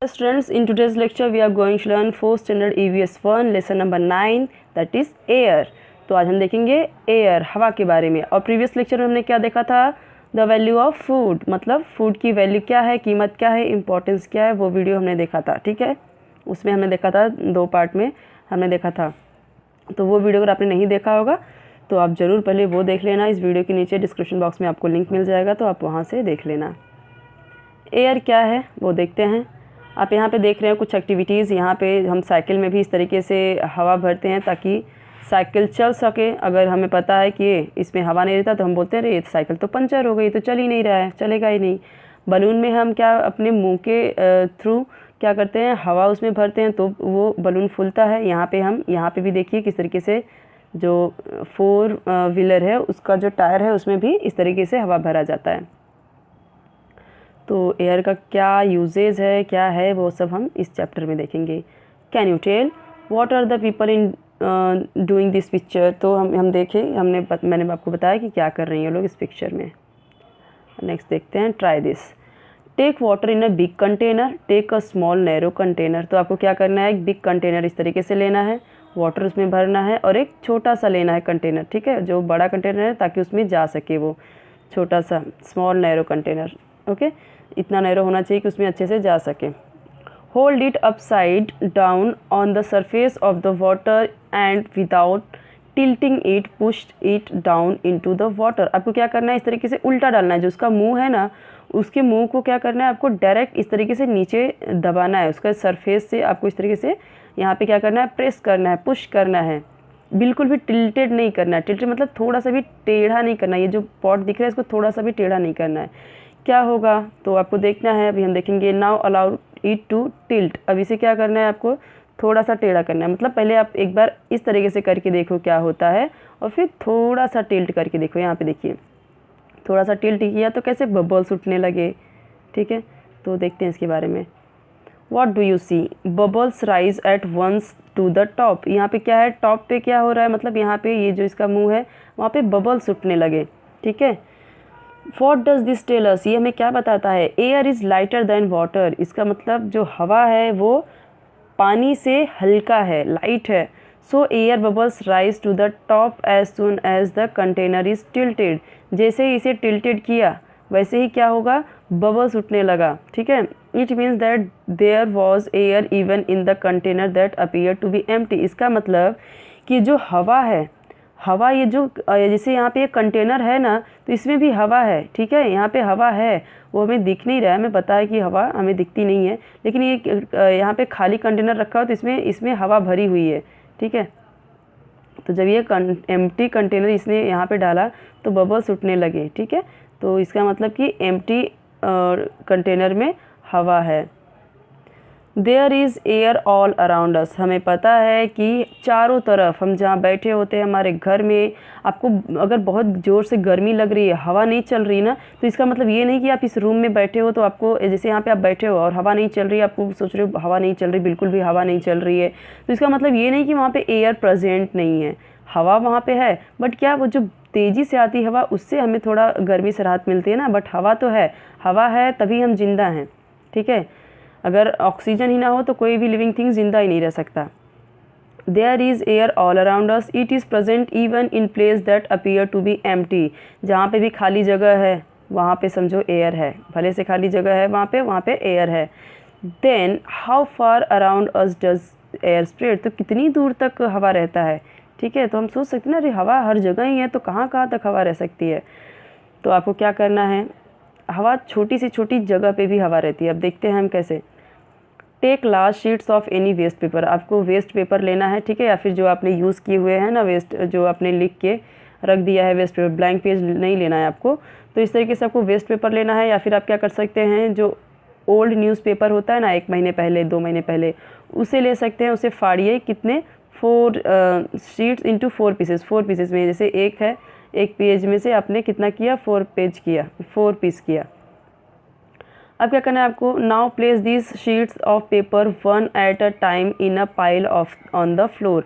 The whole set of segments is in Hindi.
Students, in today's lecture we are going to learn 4th standard EVS 1 lesson number 9 that is air। तो आज हम देखेंगे एयर, हवा के बारे में। और प्रीवियस लेक्चर में हमने क्या देखा था, द वैल्यू ऑफ फूड, मतलब फूड की वैल्यू क्या है, कीमत क्या है, इंपॉर्टेंस क्या है, वो वीडियो हमने देखा था। ठीक है, उसमें हमने देखा था 2 पार्ट में हमने देखा था। तो वो वीडियो अगर आपने नहीं देखा होगा तो आप ज़रूर पहले वो देख लेना। इस वीडियो के नीचे डिस्क्रिप्शन बॉक्स में आपको लिंक मिल जाएगा, तो आप वहाँ से देख लेना। एयर क्या है वो देखते हैं। आप यहाँ पे देख रहे हैं कुछ एक्टिविटीज़। यहाँ पे हम साइकिल में भी इस तरीके से हवा भरते हैं ताकि साइकिल चल सके। अगर हमें पता है कि इसमें हवा नहीं रहता तो हम बोलते हैं अरे ये साइकिल तो पंचर हो गई, तो चल ही नहीं रहा है, चलेगा ही नहीं। बलून में हम क्या अपने मुंह के थ्रू क्या करते हैं, हवा उसमें भरते हैं तो वो बलून फूलता है। यहाँ पे भी देखिए किस तरीके से जो 4 व्हीलर है उसका जो टायर है उसमें भी इस तरीके से हवा भरा जाता है। तो एयर का क्या यूजेज है, क्या है, वो सब हम इस चैप्टर में देखेंगे। Can you tell what are the people in doing this picture. तो हम देखें, मैंने आपको बताया कि क्या कर रही हैं लोग इस पिक्चर में। नेक्स्ट देखते हैं, try this. Take water in a big container, take a small narrow container. तो आपको क्या करना है, एक बिग कंटेनर इस तरीके से लेना है, वाटर उसमें भरना है, और एक छोटा सा लेना है कंटेनर। ठीक है, जो बड़ा कंटेनर है ताकि उसमें जा सके वो छोटा सा स्मॉल नैरो कंटेनर। ओके, इतना नैरो होना चाहिए कि उसमें अच्छे से जा सके। Hold it upside down on the surface of the water and without tilting it pushed it down into the water. आपको क्या करना है, इस तरीके से उल्टा डालना है। जो उसका मुंह है ना, उसके मुंह को क्या करना है, आपको डायरेक्ट इस तरीके से नीचे दबाना है। उसका सरफेस से आपको इस तरीके से यहाँ पे क्या करना है, प्रेस करना है, पुश करना है। बिल्कुल भी टिल्टेड नहीं करना है। टिल्टेड मतलब थोड़ा सा भी टेढ़ा नहीं करना है। ये जो पॉट दिख रहा है इसको थोड़ा सा भी टेढ़ा नहीं करना है। क्या होगा तो आपको देखना है, अभी हम देखेंगे। Now allow it to tilt. अब इसे क्या करना है, आपको थोड़ा सा टेढ़ा करना है। मतलब पहले आप एक बार इस तरीके से करके देखो क्या होता है, और फिर थोड़ा सा टिल्ट करके देखो। यहाँ पे देखिए थोड़ा सा टिल्ट किया तो कैसे बबल्स उठने लगे। ठीक है, तो देखते हैं इसके बारे में। What do you see, bubbles rise at once to the top. यहाँ पे क्या है, टॉप पे क्या हो रहा है, मतलब यहाँ पे ये जो इसका मुंह है वहाँ पे बबल्स उठने लगे। ठीक है, What does this tell us? ये हमें क्या बताता है, air is lighter than water. इसका मतलब जो हवा है वो पानी से हल्का है, लाइट है। So air bubbles rise to the top as soon as the container is tilted. जैसे ही इसे टिल्टेड किया वैसे ही क्या होगा, बबल्स उठने लगा। ठीक है, it means that there was air even in the container that appear to be empty. इसका मतलब कि जो हवा है, हवा ये जो जैसे यहाँ पे एक कंटेनर है ना, तो इसमें भी हवा है। ठीक है, यहाँ पे हवा है, वो हमें दिख नहीं रहा है। हमें पता है कि हवा हमें दिखती नहीं है, लेकिन ये यहाँ पे खाली कंटेनर रखा हो तो इसमें हवा भरी हुई है। ठीक है, तो जब ये एम्प्टी कंटेनर इसने यहाँ पे डाला तो बबल्स उठने लगे। ठीक है, तो इसका मतलब कि एम्प्टी कंटेनर में हवा है। There is air all around us. हमें पता है कि चारों तरफ हम जहाँ बैठे होते हैं हमारे घर में, आपको अगर बहुत ज़ोर से गर्मी लग रही है, हवा नहीं चल रही ना, तो इसका मतलब ये नहीं कि आप इस रूम में बैठे हो तो आपको, जैसे यहाँ पे आप बैठे हो और हवा नहीं चल रही है, आपको सोच रहे हो हवा नहीं चल रही, बिल्कुल भी हवा नहीं चल रही है, तो इसका मतलब ये नहीं कि वहाँ पर एयर प्रेजेंट नहीं है। हवा वहाँ पर है, बट क्या वो जो तेज़ी से आती हवा उससे हमें थोड़ा गर्मी से राहत मिलती है ना, बट हवा तो है। हवा है तभी हम जिंदा हैं। ठीक है, अगर ऑक्सीजन ही ना हो तो कोई भी लिविंग थिंग जिंदा ही नहीं रह सकता। There is air all around us, it is present even in place that appear to be empty. जहाँ पे भी खाली जगह है वहाँ पे समझो एयर है, भले से खाली जगह है वहाँ पे एयर है। Then how far around us does air spread. तो कितनी दूर तक हवा रहता है। ठीक है, तो हम सोच सकते हैं ना, अरे हवा हर जगह ही है तो कहाँ कहाँ तक हवा रह सकती है। तो आपको क्या करना है, हवा छोटी से छोटी जगह पे भी हवा रहती है। अब देखते हैं हम कैसे। Take large sheets of any waste paper. आपको वेस्ट पेपर लेना है। ठीक है, या फिर जो आपने यूज़ किए हुए हैं ना, वेस्ट जो आपने लिख के रख दिया है वेस्ट पेपर, ब्लैंक पेज नहीं लेना है आपको। तो इस तरीके से आपको वेस्ट पेपर लेना है, या फिर आप क्या कर सकते हैं, जो ओल्ड न्यूज़पेपर होता है ना, 1 महीने पहले 2 महीने पहले, उसे ले सकते हैं। उसे फाड़िए, कितने 4 शीट्स इंटू 4 पीसेस, 4 पीसेस में, जैसे एक है, एक पेज में से आपने कितना किया, 4 पेज किया, 4 पीस किया। अब क्या करना है आपको, now place this sheets of paper one at a time in a pile of on the floor.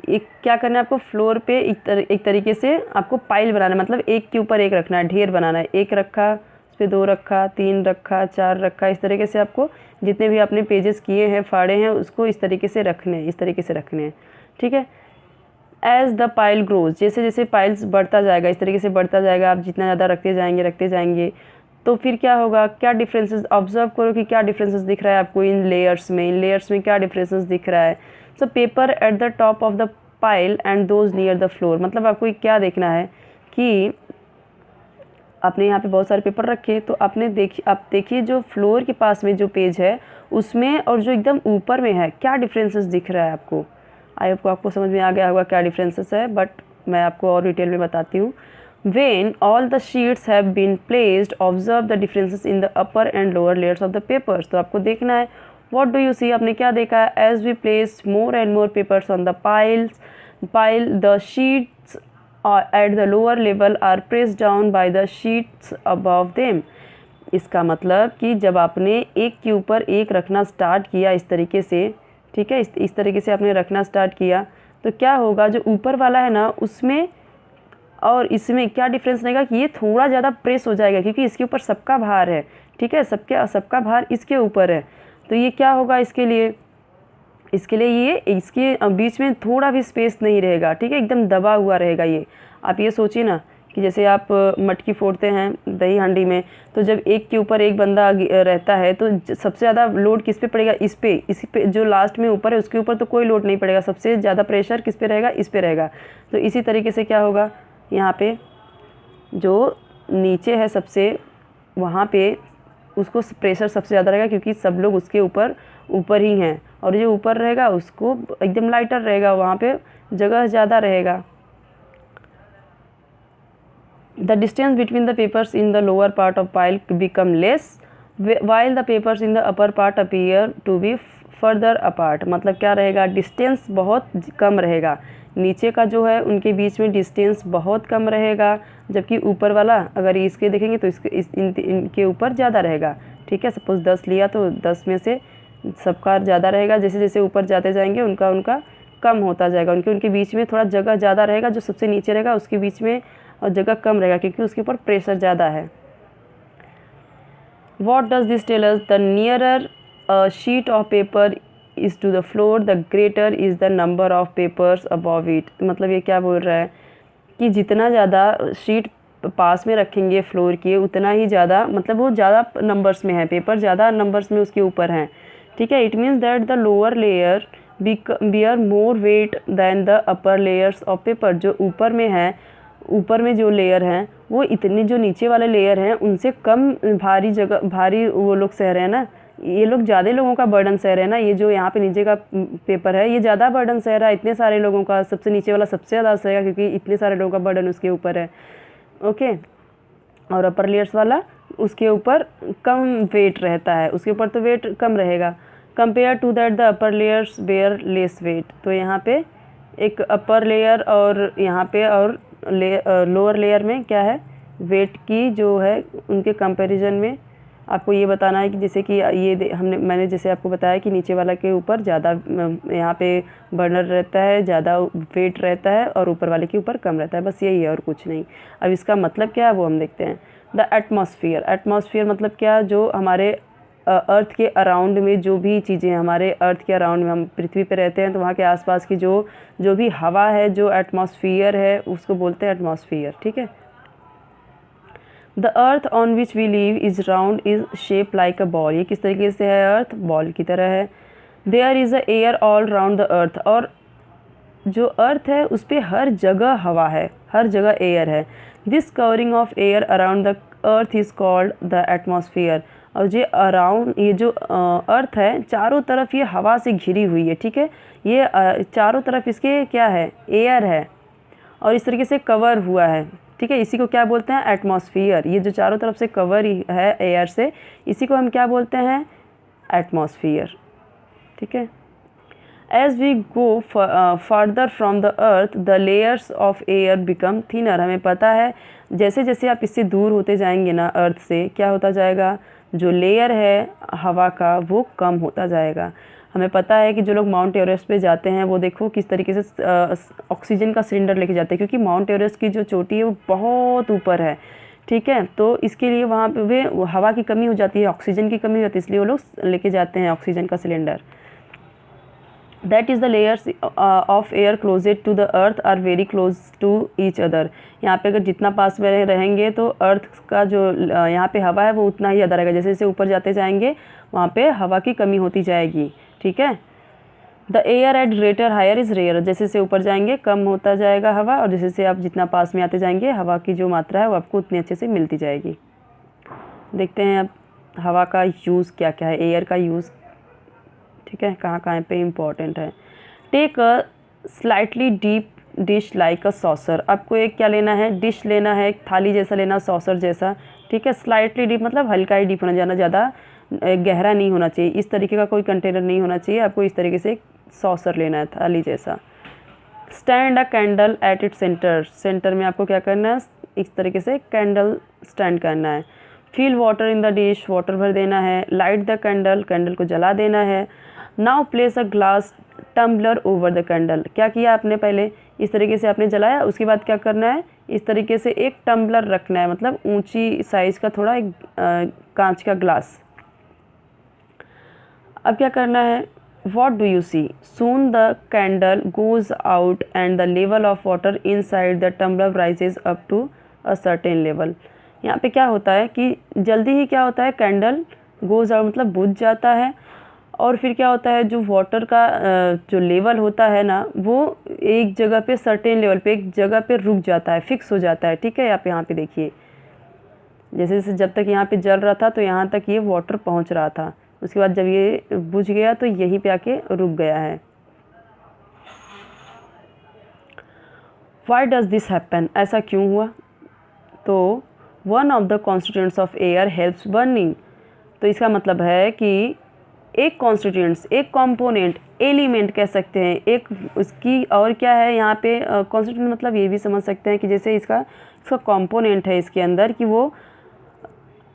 एक क्या करना है आपको, फ्लोर पे एक तरीके से आपको पाइल बनाना है, मतलब एक के ऊपर एक रखना है, ढेर बनाना है। एक रखा, उस पे 2 रखा, 3 रखा, 4 रखा, इस तरीके से आपको जितने भी आपने पेजेस किए हैं, फाड़े हैं, उसको इस तरीके से रखने हैं, इस तरीके से रखने हैं, ठीक है। एज़ द पाइल ग्रोज, जैसे जैसे पाइल्स बढ़ता जाएगा, इस तरीके से बढ़ता जाएगा, आप जितना ज़्यादा रखते जाएंगे तो फिर क्या होगा, क्या डिफरेंसेस ऑब्जर्व करो कि क्या डिफरेंसेस दिख रहा है आपको इन लेयर्स में क्या डिफरेंसेस दिख रहा है। So paper at the top of the pile and those near the floor, मतलब आपको क्या देखना है कि आपने यहाँ पे बहुत सारे पेपर रखे, तो आप देखिए जो फ्लोर के पास में जो पेज है उसमें और जो एकदम ऊपर में है क्या डिफरेंसेस दिख रहा है आपको। आई होप आपको समझ में आ गया होगा क्या डिफरेंसेस है, बट मैं आपको और डिटेल में बताती हूँ। When all the sheets have been placed, observe the differences in the upper and lower layers of the papers. तो आपको देखना है what do you see, आपने क्या देखा है, as we place more and more papers on the pile, the sheets at the lower level are pressed down by the sheets above them. इसका मतलब कि जब आपने एक के ऊपर एक रखना स्टार्ट किया इस तरीके से, ठीक है, इस तरीके से आपने रखना स्टार्ट किया तो क्या होगा, जो ऊपर वाला है ना उसमें और इसमें क्या डिफरेंस रहेगा कि ये थोड़ा ज़्यादा प्रेस हो जाएगा क्योंकि इसके ऊपर सबका भार है, ठीक है, सबका भार इसके ऊपर है। तो ये क्या होगा, इसके लिए ये इसके बीच में थोड़ा भी स्पेस नहीं रहेगा, ठीक है, एकदम दबा हुआ रहेगा ये। आप ये सोचिए ना कि जैसे आप मटकी फोड़ते हैं दही हांडी में, तो जब एक के ऊपर एक बंदा रहता है तो सबसे ज़्यादा लोड किस पे पड़ेगा, इसी पे जो लास्ट में ऊपर है उसके ऊपर तो कोई लोड नहीं पड़ेगा, सबसे ज़्यादा प्रेशर किस पे रहेगा, इस पे रहेगा। तो इसी तरीके से क्या होगा, यहाँ पे जो नीचे है सबसे, वहाँ पे उसको प्रेशर सबसे ज़्यादा रहेगा क्योंकि सब लोग उसके ऊपर ही हैं, और जो ऊपर रहेगा उसको एकदम लाइटर रहेगा, वहाँ पे जगह ज़्यादा रहेगा। The distance between the papers in the lower part of pile become less while the papers in the upper part appear to be further apart। मतलब क्या रहेगा, डिस्टेंस बहुत कम रहेगा, नीचे का जो है उनके बीच में डिस्टेंस बहुत कम रहेगा, जबकि ऊपर वाला अगर इसके देखेंगे तो इनके ऊपर ज़्यादा रहेगा, ठीक है। सपोज़ 10 लिया तो 10 में से सबका ज़्यादा रहेगा, जैसे जैसे ऊपर जाते जाएंगे उनका कम होता जाएगा, उनके बीच में थोड़ा जगह ज़्यादा रहेगा, जो सबसे नीचे रहेगा उसके बीच में और जगह कम रहेगा क्योंकि उसके ऊपर प्रेशर ज़्यादा है। What does this tell us? The nearer a sheet of paper is to the floor, the greater is the number of papers above it। मतलब ये क्या बोल रहा है कि जितना ज़्यादा शीट पास में रखेंगे फ्लोर के उतना ही ज़्यादा, मतलब वो ज़्यादा नंबर्स में है, पेपर ज़्यादा नंबर्स में उसके ऊपर हैं, ठीक है। It means that the lower layer bear more weight than the upper layers of paper। जो ऊपर में जो लेयर हैं वो इतनी, जो नीचे वाले लेयर हैं उनसे कम भारी वो लोग सह रहे हैं ना, ये लोग ज़्यादा लोगों का बर्डन सह रहे हैं ना। ये जो यहाँ पे नीचे का पेपर है ये ज़्यादा बर्डन सह रहा है, इतने सारे लोगों का, सबसे नीचे वाला सबसे ज़्यादा सहेगा क्योंकि इतने सारे लोगों का बर्डन उसके ऊपर है, ओके। और अपर लेयर्स वाला उसके ऊपर कम वेट रहता है, उसके ऊपर तो वेट कम रहेगा। Compare to that the upper layers bear less weight. तो यहाँ पे एक अपर लेयर और यहाँ पे और लोअर लेयर में क्या है, वेट की जो है उनके कंपैरिजन में आपको ये बताना है कि जैसे कि मैंने जैसे आपको बताया कि नीचे वाला के ऊपर ज़्यादा यहाँ पे बर्नर रहता है, ज़्यादा वेट रहता है, और ऊपर वाले के ऊपर कम रहता है, बस यही है और कुछ नहीं। अब इसका मतलब क्या है वो हम देखते हैं। द एटमॉस्फेयर मतलब क्या, जो हमारे अर्थ के अराउंड में जो भी चीज़ें हैं, हमारे अर्थ के अराउंड में, हम पृथ्वी पे रहते हैं तो वहाँ के आसपास की जो भी हवा है, जो एटमॉस्फेयर है उसको बोलते हैं एटमॉस्फेयर, ठीक है। The earth on which we live is round is shape like a ball. ये किस तरीके से है, अर्थ बॉल की तरह है। There is a air all round the earth. और जो अर्थ है उस पर हर जगह हवा है, हर जगह एयर है। This covering of air around the earth is called the atmosphere. और ये जो अर्थ है चारों तरफ ये हवा से घिरी हुई है, ठीक है। ये चारों तरफ इसके क्या है, एयर है, और इस तरीके से कवर हुआ है, ठीक है। इसी को क्या बोलते हैं, एटमॉस्फेयर। ये जो चारों तरफ से कवर है एयर से, इसी को हम क्या बोलते हैं, एटमॉस्फेयर, ठीक है। As we go further from the earth the layers of air become thinner. हमें पता है जैसे जैसे आप इससे दूर होते जाएंगे ना अर्थ से, क्या होता जाएगा, जो लेयर है हवा का वो कम होता जाएगा। हमें पता है कि जो लोग माउंट एवरेस्ट पे जाते हैं वो देखो किस तरीके से ऑक्सीजन का सिलेंडर लेके जाते हैं, क्योंकि माउंट एवरेस्ट की जो चोटी है वो बहुत ऊपर है, ठीक है। तो इसके लिए वहाँ पे हवा की कमी हो जाती है, ऑक्सीजन की कमी हो जाती है, इसलिए वो लोग लेके जाते हैं ऑक्सीजन का cylinder. That is the layers of air closest to the earth are very close to each other. यहाँ पे अगर जितना पास में रहेंगे तो अर्थ का जो यहाँ पे हवा है वो उतना ही ज़्यादा रहेगा। जैसे जैसे ऊपर जाते जाएंगे वहाँ पे हवा की कमी होती जाएगी, ठीक है। The air at greater higher is rare, जैसे से ऊपर जाएंगे कम होता जाएगा हवा, और जैसे से आप जितना पास में आते जाएंगे हवा की जो मात्रा है वो आपको उतनी अच्छे से मिलती जाएगी। देखते हैं अब हवा का यूज़ क्या क्या है, एयर का यूज़, ठीक है, कहाँ कहाँ पे इम्पॉर्टेंट है। Take a slightly deep dish like a saucer. आपको एक क्या लेना है, डिश लेना है, एक थाली जैसा लेना, सॉसर जैसा, ठीक है। स्लाइटली डीप मतलब हल्का ही डीप होना, जाना ज़्यादा गहरा नहीं होना चाहिए। इस तरीके का कोई कंटेनर नहीं होना चाहिए, आपको इस तरीके से एक सॉसर लेना है, थाली जैसा। Stand a candle at it centre, centre में आपको क्या करना है, इस तरीके से कैंडल स्टैंड करना है। Fill water in the dish, water भर देना है। लाइट द कैंडल, कैंडल को जला देना है। Now place a glass tumbler over the candle. क्या किया आपने, पहले इस तरीके से आपने जलाया, उसके बाद क्या करना है, इस तरीके से एक टम्बलर रखना है, मतलब ऊंची साइज़ का थोड़ा एक कांच का ग्लास। अब क्या करना है, what do you see, soon the candle goes out and the level of water inside the tumbler rises up to a certain level. यहाँ पे क्या होता है कि जल्दी ही क्या होता है, कैंडल गोज़ आउट मतलब बुझ जाता है, और फिर क्या होता है, जो वाटर का जो लेवल होता है ना, वो एक जगह पे सर्टेन लेवल पे एक जगह पे रुक जाता है, फिक्स हो जाता है, ठीक है। आप यहाँ पे देखिए, जैसे जैसे जब तक यहाँ पे जल रहा था तो यहाँ तक ये वाटर पहुँच रहा था, उसके बाद जब ये बुझ गया तो यहीं पे आके रुक गया है। वाई डज दिस हैपन, ऐसा क्यों हुआ, तो one of the constituents of air helps burning. तो इसका मतलब है कि एक कॉन्स्टिट्यूएंट्स, एक कंपोनेंट, एलिमेंट कह सकते हैं, एक उसकी और क्या है यहाँ पे कॉन्स्टिट्यूएंट मतलब ये भी समझ सकते हैं कि जैसे इसका कंपोनेंट है इसके अंदर, कि वो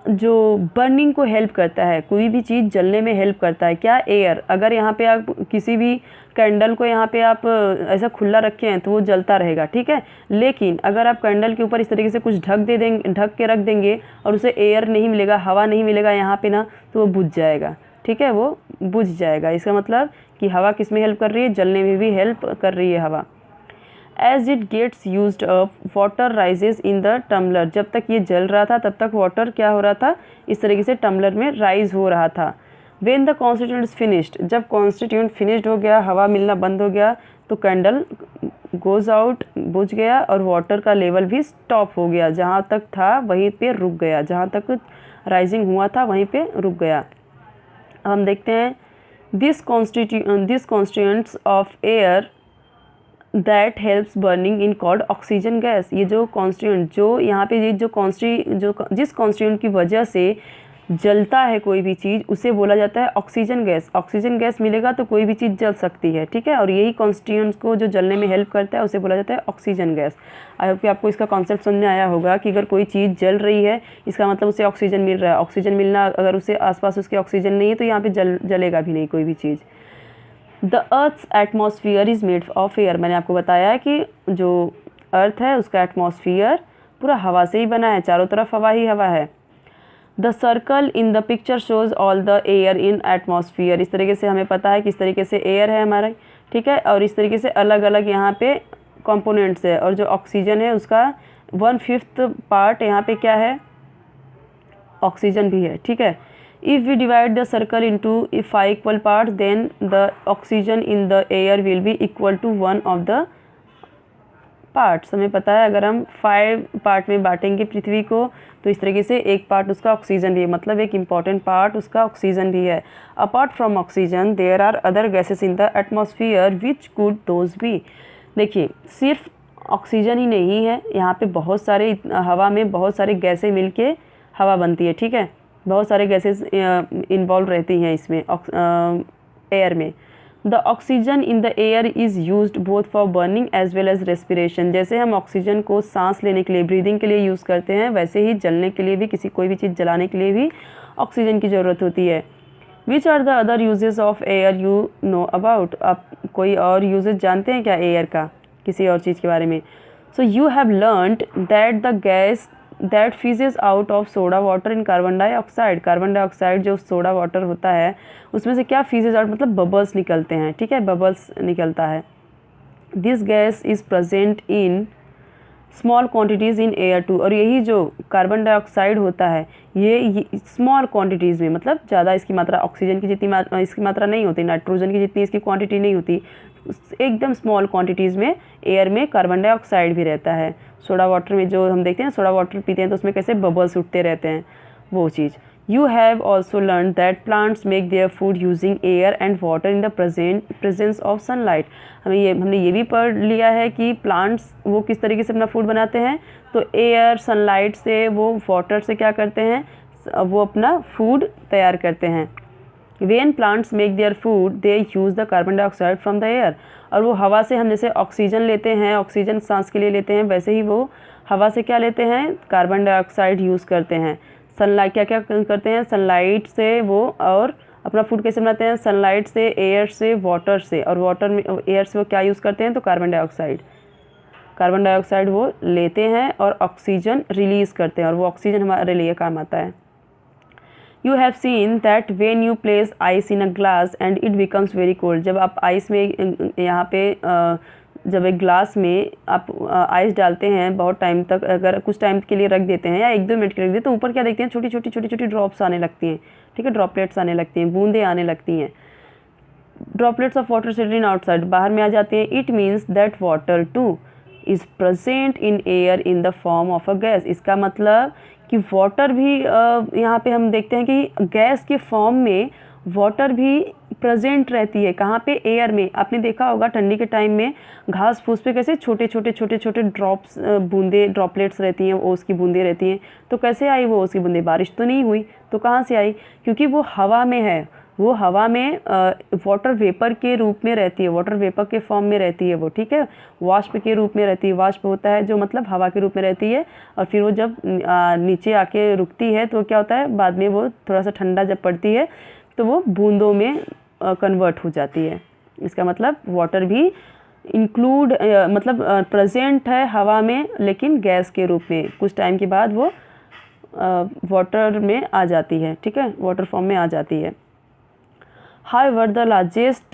जो बर्निंग को हेल्प करता है, कोई भी चीज़ जलने में हेल्प करता है। क्या, एयर। अगर यहाँ पे आप किसी भी कैंडल को यहाँ पे आप ऐसा खुला रखे हैं तो वो जलता रहेगा, ठीक है। लेकिन अगर आप कैंडल के ऊपर इस तरीके से कुछ ढक के रख देंगे और उसे एयर नहीं मिलेगा, हवा नहीं मिलेगा यहाँ पे ना, तो वो बुझ जाएगा, ठीक है, वो बुझ जाएगा। इसका मतलब कि हवा किस में हेल्प कर रही है, जलने में भी हेल्प कर रही है हवा। As it gets used up water rises in the tumbler, जब तक ये जल रहा था तब तक वाटर क्या हो रहा था, इस तरीके से टम्बलर में राइज हो रहा था। When the constituent is finished, जब कॉन्स्टिट्यूएंट फिनिश्ड हो गया, हवा मिलना बंद हो गया, तो कैंडल गोज आउट, बुझ गया, और वाटर का लेवल भी स्टॉप हो गया, जहाँ तक था वहीं पे रुक गया, जहाँ तक राइजिंग हुआ था वहीं पे रुक गया। अब हम देखते हैं this constituents of air that helps burning in called oxygen gas. ये जो कॉन्स्टिट्यूएंट, जो यहाँ पे ये जो जिस कॉन्स्टिट्यूएंट की वजह से जलता है कोई भी चीज़, उसे बोला जाता है ऑक्सीजन गैस। ऑक्सीजन गैस मिलेगा तो कोई भी चीज़ जल सकती है, ठीक है, और यही कॉन्स्टिट्यूएंट्स को जो जलने में हेल्प करता है उसे बोला जाता है ऑक्सीजन गैस। आई होप कि आपको इसका कॉन्सेप्ट समझ में आया होगा कि अगर कोई चीज़ जल रही है इसका मतलब उसे ऑक्सीजन मिल रहा है। ऑक्सीजन मिलना, अगर उसे आसपास उसके ऑक्सीजन नहीं है तो यहाँ पे जलेगा भी नहीं कोई भी चीज़। The earth's atmosphere is made of air. मैंने आपको बताया है कि जो अर्थ है उसका एटमॉस्फियर पूरा हवा से ही बना है, चारों तरफ हवा ही हवा है। The circle in the picture shows all the air in atmosphere. इस तरीके से हमें पता है किस तरीके से एयर है हमारा, ठीक है, और इस तरीके से अलग अलग यहाँ पे कंपोनेंट्स है, और जो ऑक्सीजन है उसका 1/5 पार्ट यहाँ पे क्या है, ऑक्सीजन भी है, ठीक है। If we divide the circle into 5 equal parts, then the oxygen in the air will be equal to 1 of the parts। हमें पता है अगर हम 5 पार्ट में बांटेंगे पृथ्वी को तो इस तरीके से एक पार्ट उसका ऑक्सीजन भी है, मतलब एक इम्पॉर्टेंट पार्ट उसका ऑक्सीजन भी है। Apart from oxygen there are other gases in the atmosphere which could those be. देखिए, सिर्फ ऑक्सीजन ही नहीं है, यहाँ पे बहुत सारे, हवा में बहुत सारे गैसें मिलके हवा बनती है, ठीक है, बहुत सारे गैसेस इन्वॉल्व रहती हैं इसमें एयर में। The oxygen in the air is used both for burning as well as respiration. जैसे हम ऑक्सीजन को सांस लेने के लिए, ब्रीदिंग के लिए यूज़ करते हैं, वैसे ही जलने के लिए भी, कोई भी चीज़ जलाने के लिए भी ऑक्सीजन की ज़रूरत होती है। Which are the other uses of air you know about. आप कोई और यूजेस जानते हैं क्या एयर का, किसी और चीज़ के बारे में? So you have learned that the gas that fizzes out of soda water in carbon dioxide. Carbon dioxide जो सोडा वाटर होता है उसमें से क्या फिजेज आउट मतलब बबल्स निकलते हैं, ठीक है, बबल्स निकलता है। This gas is present in small quantities in air too. और यही जो कार्बन डाइऑक्साइड होता है ये स्मॉल क्वांटिटीज़ में, मतलब ज़्यादा इसकी मात्रा ऑक्सीजन की जितनी इसकी मात्रा नहीं होती, नाइट्रोजन की जितनी इसकी क्वांटिटी नहीं होती, एकदम स्मॉल क्वांटिटीज़ में एयर में कार्बन डाइऑक्साइड भी रहता है। सोडा वाटर में जो हम देखते हैं सोडा वाटर पीते हैं तो उसमें कैसे बबल्स उठते रहते हैं, वो चीज़। You have also learn that plants make their food using air and water in the presence of sunlight. हमने ये भी पढ़ लिया है कि प्लांट्स वो किस तरीके से अपना फूड बनाते हैं, तो एयर, सनलाइट से, वो वाटर से क्या करते हैं, वो अपना फूड तैयार करते हैं। When plants make their food, they use the carbon dioxide from the air। और वो हवा से, हम जैसे ऑक्सीजन लेते हैं, ऑक्सीजन सांस के लिए लेते हैं, वैसे ही वो हवा से क्या लेते हैं, कार्बन डाइऑक्साइड यूज़ करते हैं। सनलाइट क्या क्या करते हैं, सनलाइट से वो और अपना फूड कैसे बनाते हैं, सनलाइट से, एयर से, वाटर से, और वाटर में एयर से वो क्या यूज़ करते हैं, तो कार्बन डाइऑक्साइड वो लेते हैं और ऑक्सीजन रिलीज़ करते हैं, और वो ऑक्सीजन हमारे लिए काम आता है। You have seen that when you place ice in a glass and it becomes very cold। जब आप आइस में यहाँ पे जब एक ग्लास में आप आइस डालते हैं बहुत टाइम तक, अगर कुछ टाइम के लिए रख देते हैं या 1-2 मिनट के लिए रख देते हैं, तो ऊपर क्या देखते हैं, छोटी छोटी ड्रॉप्स आने लगती हैं, ठीक है, ड्रॉपलेट्स आने लगती हैं, बूंदें आने लगती हैं। Droplets of water settling outside, बाहर में आ जाते हैं। It means that water two is present in air in the form of a gas. इसका मतलब कि वाटर भी यहाँ पे हम देखते हैं कि गैस के फॉर्म में वाटर भी प्रेजेंट रहती है। कहाँ पे, एयर में। आपने देखा होगा ठंडी के टाइम में घास फूस पे कैसे छोटे छोटे ड्रॉप्स, बूंदे, ड्रॉपलेट्स रहती हैं, ओस की बूंदें रहती हैं। तो कैसे आई वो ओस की बूंदें, बारिश तो नहीं हुई, तो कहाँ से आई, क्योंकि वो हवा में है, वो हवा में वाटर वेपर के रूप में रहती है, वाटर वेपर के फॉर्म में रहती है वो, ठीक है, वाष्प के रूप में रहती है। वाष्प होता है जो मतलब हवा के रूप में रहती है, और फिर वो जब नीचे आके रुकती है तो क्या होता है, बाद में वो थोड़ा सा ठंडा जब पड़ती है तो वो बूंदों में कन्वर्ट हो जाती है। इसका मतलब वाटर भी इंक्लूड मतलब प्रेजेंट है हवा में, लेकिन गैस के रूप में, कुछ टाइम के बाद वो वाटर में आ जाती है, ठीक है, वाटर फॉर्म में आ जाती है। However, the largest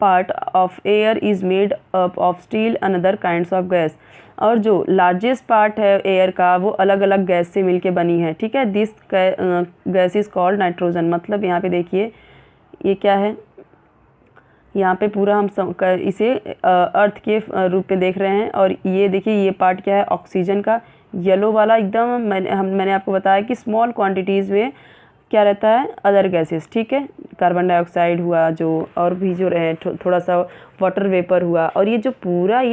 part of air is made up of still another kinds of gas। और जो लार्जेस्ट पार्ट है एयर का वो अलग अलग गैस से मिलके बनी है, ठीक है। This gas is called nitrogen. मतलब यहाँ पे देखिए ये क्या है, यहाँ पे पूरा हम इसे अर्थ के रूप में देख रहे हैं, और ये देखिए ये पार्ट क्या है, ऑक्सीजन का, येलो वाला एकदम। मैंने आपको बताया कि स्मॉल क्वांटिटीज़ में क्या रहता है, अदर गैसेस, ठीक है, कार्बन डाइऑक्साइड हुआ जो, और भी जो रहे थोड़ा सा वाटर वेपर हुआ, और ये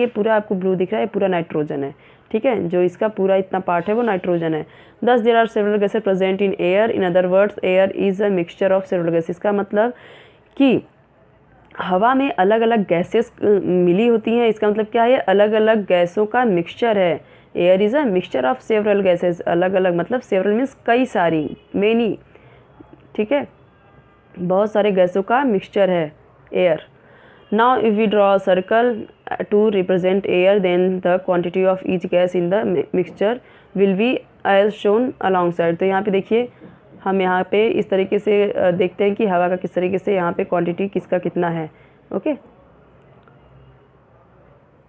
पूरा आपको ब्लू दिख रहा है, ये पूरा नाइट्रोजन है, ठीक है, जो इसका पूरा इतना पार्ट है वो नाइट्रोजन है। Thus there are several gases present in air. In other words air is a mixture of several gases. का मतलब कि हवा में अलग अलग गैसेस मिली होती हैं, इसका मतलब क्या है, अलग अलग गैसों का मिक्सचर है। Air is a mixture of several gases. अलग अलग मतलब सेवरल मीन्स कई सारी, मेनी, ठीक है, बहुत सारे गैसों का मिक्सचर है air. Now if we draw a circle to represent air, then the quantity of each gas in the mixture will be as shown alongside. तो यहाँ पे देखिए हम यहाँ पे इस तरीके से देखते हैं कि हवा का किस तरीके से यहाँ पे क्वांटिटी किसका कितना है, ओके।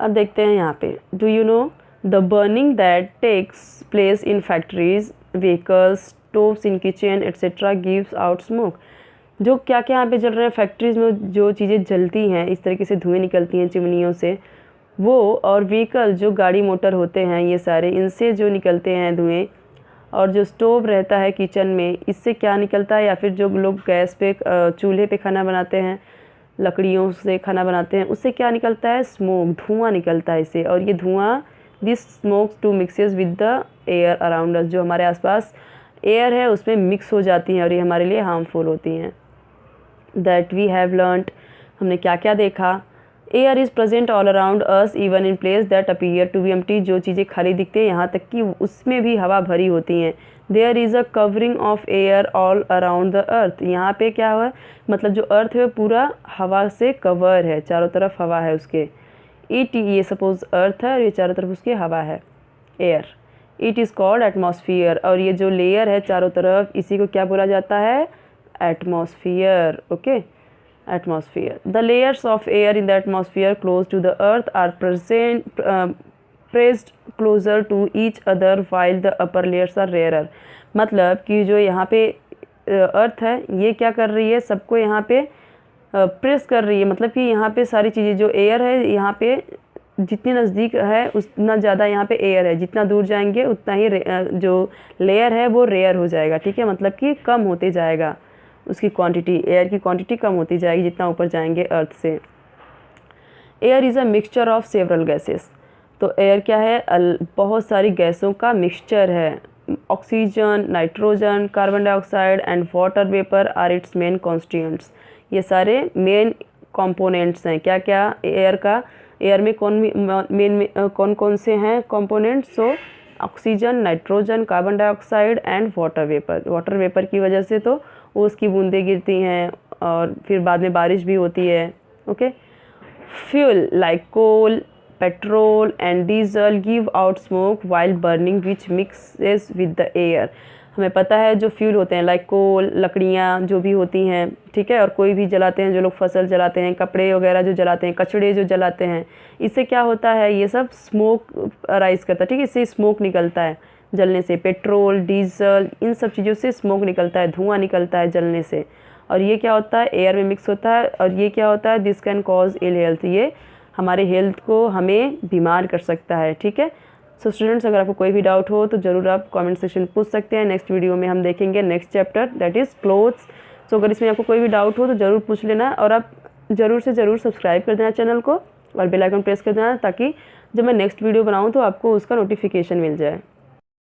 अब देखते हैं यहाँ पे, do you know the burning that takes place in factories, vehicles, stoves in kitchen etcetera gives out smoke. जो क्या क्या यहाँ पे जल रहे हैं, फैक्ट्रीज़ में जो चीज़ें जलती हैं, इस तरीके से धुएँ निकलती हैं चिमनियों से वो, और व्हीकल जो गाड़ी मोटर होते हैं ये सारे, इनसे जो निकलते हैं धुएँ, और जो स्टोव रहता है किचन में, इससे क्या निकलता है, या फिर जो लोग गैस पे चूल्हे पे खाना बनाते हैं, लकड़ियों से खाना बनाते हैं, उससे क्या निकलता है, स्मोक, धुआं निकलता है इससे। और ये धुआं, this smokes to mixes with the air around us, जो हमारे आसपास एयर है उसमें मिक्स हो जाती हैं और ये हमारे लिए हार्मफुल होती हैं। दैट वी हैव लर्नड, हमने क्या क्या देखा, air is present all around us even in place that appear to be empty. जो चीज़ें खाली दिखती हैं यहाँ तक कि उसमें भी हवा भरी होती हैं। There is a covering of air all around the earth. यहाँ पे क्या हुआ, मतलब जो अर्थ है पूरा हवा से कवर है, चारों तरफ हवा है उसके। ये सपोज अर्थ है और ये चारों तरफ उसकी हवा है, air. It is called atmosphere. और ये जो लेयर है चारों तरफ, इसी को क्या बोला जाता है? Atmosphere. Okay, atmosphere. The layers of air in the atmosphere close to the earth are pressed closer to each other while the upper layers are rarer. मतलब कि जो यहाँ पे अर्थ है ये क्या कर रही है, सबको यहाँ पे प्रेस कर रही है। मतलब कि यहाँ पे सारी चीज़ें, जो एयर है यहाँ पे जितनी नज़दीक है उतना ज़्यादा यहाँ पे एयर है, जितना दूर जाएंगे उतना ही जो लेयर है वो रेयर हो जाएगा। ठीक है, मतलब कि कम होते जाएगा उसकी क्वांटिटी, एयर की क्वांटिटी कम होती जाएगी जितना ऊपर जाएंगे अर्थ से। Air is a mixture of several gases. तो एयर क्या है? बहुत सारी गैसों का मिक्सचर है। Oxygen, nitrogen, carbon dioxide and water vapour are its main constituents. ये सारे मेन कंपोनेंट्स हैं। क्या क्या एयर का? एयर में कौन कौन से हैं components? So oxygen, nitrogen, carbon dioxide and water vapour. Water vapour की वजह से तो ओस की बूंदें गिरती हैं और फिर बाद में बारिश भी होती है। Okay, fuel like coal, petrol and diesel give out smoke while burning which mixes with the air. हमें पता है जो फ्यूल होते हैं लाइक कोल, लकड़ियाँ जो भी होती हैं, ठीक है, और कोई भी जलाते हैं, जो लोग फसल जलाते हैं, कपड़े वगैरह जो जलाते हैं, कचड़े जो जलाते हैं, इससे क्या होता है? ये सब स्मोक राइज करता है। ठीक है, इससे स्मोक निकलता है जलने से। पेट्रोल, डीजल, इन सब चीज़ों से स्मोक निकलता है, धुआं निकलता है जलने से। और ये क्या होता है? एयर में मिक्स होता है। और ये क्या होता है? This can cause ill health. ये हमारे हेल्थ को हमें बीमार कर सकता है। ठीक है, सो स्टूडेंट्स, अगर आपको कोई भी डाउट हो तो ज़रूर आप कमेंट सेक्शन पूछ सकते हैं। नेक्स्ट वीडियो में हम देखेंगे next chapter, that is clothes. सो अगर इसमें आपको कोई भी डाउट हो तो ज़रूर पूछ लेना, और आप ज़रूर से ज़रूर सब्सक्राइब कर देना चैनल को और बेल आइकन प्रेस कर देना, ताकि जब मैं नेक्स्ट वीडियो बनाऊँ तो आपको उसका नोटिफिकेशन मिल जाए।